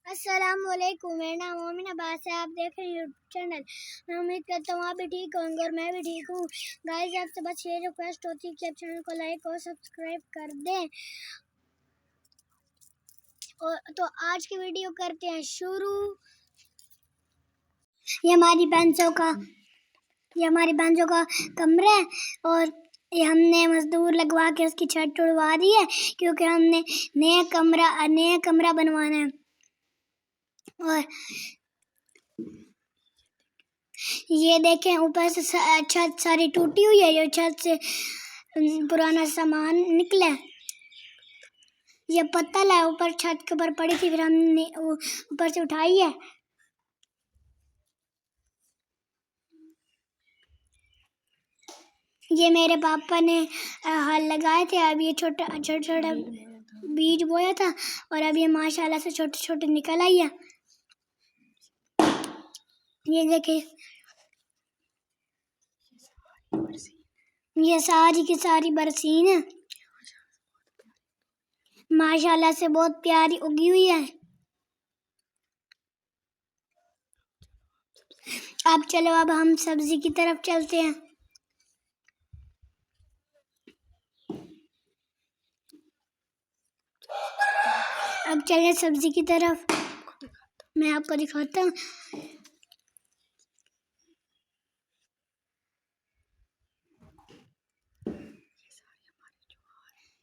अस्सलामुअलैकुम, मेरा नाम मोमिन अब्बास है। आप देख रहे हैं यूट्यूब चैनल। मैं उम्मीद करता हूँ आप भी ठीक होंगे और मैं भी ठीक हूँ। गाइस, आपसे बस ये रिक्वेस्ट होती है कि आप चैनल को लाइक और सब्सक्राइब कर दें। और तो आज की वीडियो करते हैं शुरू। ये हमारी बहनों का कमरा है और ये हमने मजदूर लगवा के उसकी छत तुड़वा दी है, क्योंकि हमने नया कमरा बनवाना है। और ये देखें, ऊपर से छत सारी टूटी हुई है। ये छत से पुराना सामान निकला है। ये पत्तल है, ऊपर छत के ऊपर पड़ी थी, फिर हमने ऊपर से उठाई है। ये मेरे पापा ने हल लगाए थे। अब ये छोटा बीज बोया था और अब ये माशाल्लाह से छोटे छोटे निकल आई है। ये देखिए, ये सारी की सारी बरसीन है, माशाल्लाह से बहुत प्यारी उगी हुई है। अब चलो, अब हम सब्जी की तरफ चलते हैं। अब चलें सब्जी की तरफ, मैं आपको दिखाता हूँ।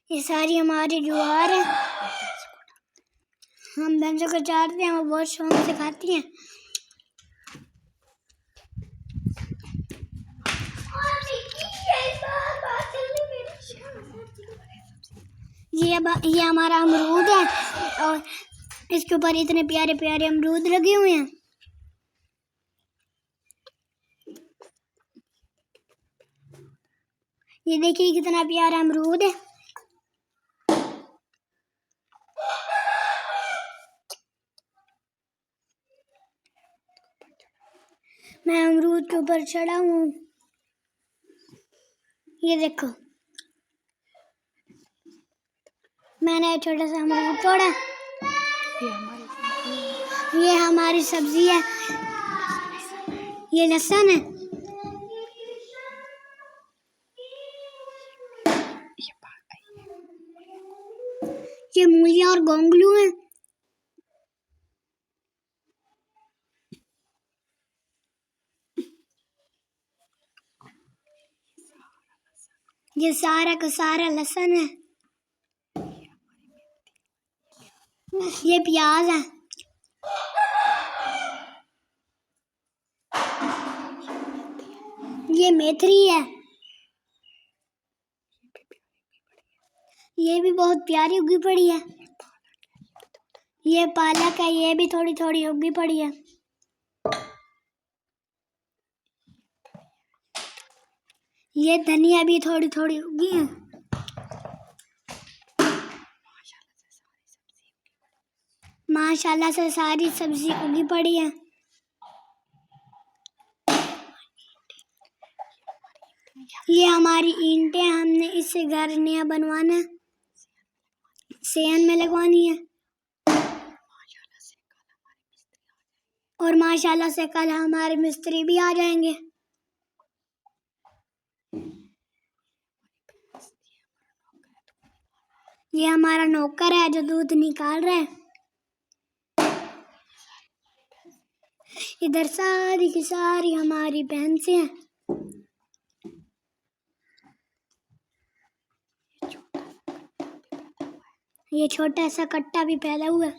ये सारी हमारी ज्वार है। हम भैंसों को चारते हैं, वो बहुत शौक से खाती हैं। ये हमारा अमरूद है और इसके ऊपर इतने प्यारे प्यारे अमरूद लगे हुए हैं। ये देखिए कितना प्यारा अमरूद है। मैं अमरूद के ऊपर चढ़ा हूँ। ये देखो, मैंने छोटा सा अमरूद तोड़ा। ये हमारी सब्जी है। ये लहसुन है। ये मूलियाँ और गोंगलू है। ये सारा का सारा लहसुन है। ये प्याज है। ये मेथी है। ये भी बहुत प्यारी उगी पड़ी है। ये पालक है, ये भी थोड़ी थोड़ी उगी पड़ी है। ये धनिया भी थोड़ी थोड़ी उगी है। माशाल्लाह से सारी सब्जी उगी पड़ी है। ये हमारी ईंटें, हमने इससे घर नया बनवाना है, सेहन में लगवानी है। और माशाल्लाह से कल हमारे मिस्त्री भी आ जाएंगे। ये हमारा नौकर है जो दूध निकाल रहा है। इधर सारी की सारी हमारी भैंसें हैं। ये छोटा सा कट्टा भी फैला हुआ है।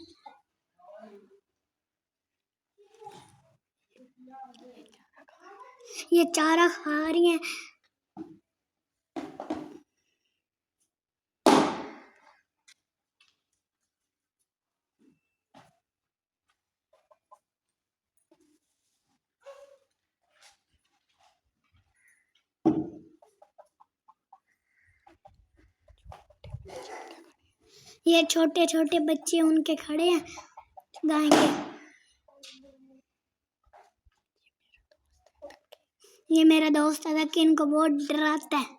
ये चारा खा रही हैं। ये छोटे छोटे बच्चे उनके खड़े हैं गाय के। ये मेरा दोस्त है कि इनको बहुत डराता है।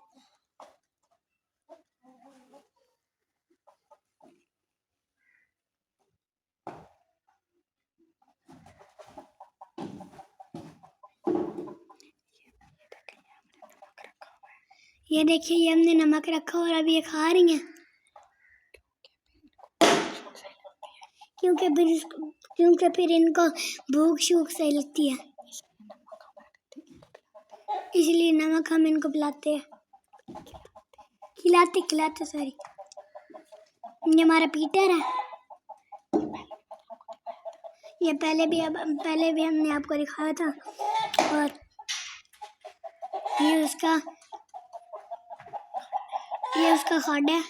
ये देखिए, ये हमने नमक रखा और अब ये खा रही हैं क्योंकि फिर इनको भूख शूख सही लगती है, इसलिए नमक हम इनको पिलाते हैं, खिलाते सॉरी। ये हमारा पीटर है, ये पहले भी हमने आपको दिखाया था। और ये उसका खाड़ा है।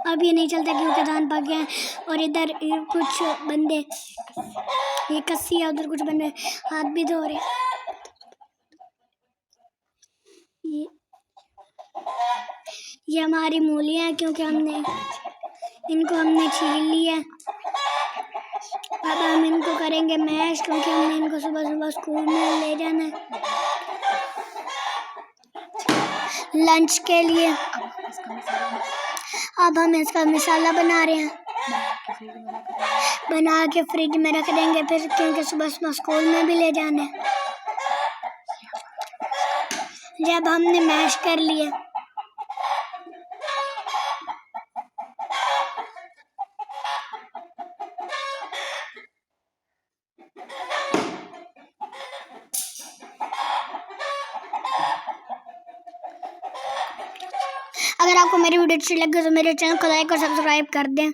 अब ये नहीं चलता क्योंकि दान पक गया है। और इधर कुछ बंदे, ये कस्सी है, उधर कुछ बंदे हाथ भी धो रहे। ये हमारी मूलियाँ हैं क्योंकि इनको हमने छील लिया। अब हम इनको करेंगे मैश क्योंकि हमने इनको सुबह सुबह स्कूल में ले जाना है लंच के लिए। अब हम इसका मसाला बना रहे हैं, बना के फ्रिज में रख देंगे फिर, क्योंकि सुबह सुबह स्कूल में भी ले जाना है। जब हमने मैश कर लिया, अगर आपको मेरी वीडियो अच्छी लगे तो मेरे चैनल को लाइक और सब्सक्राइब कर दें।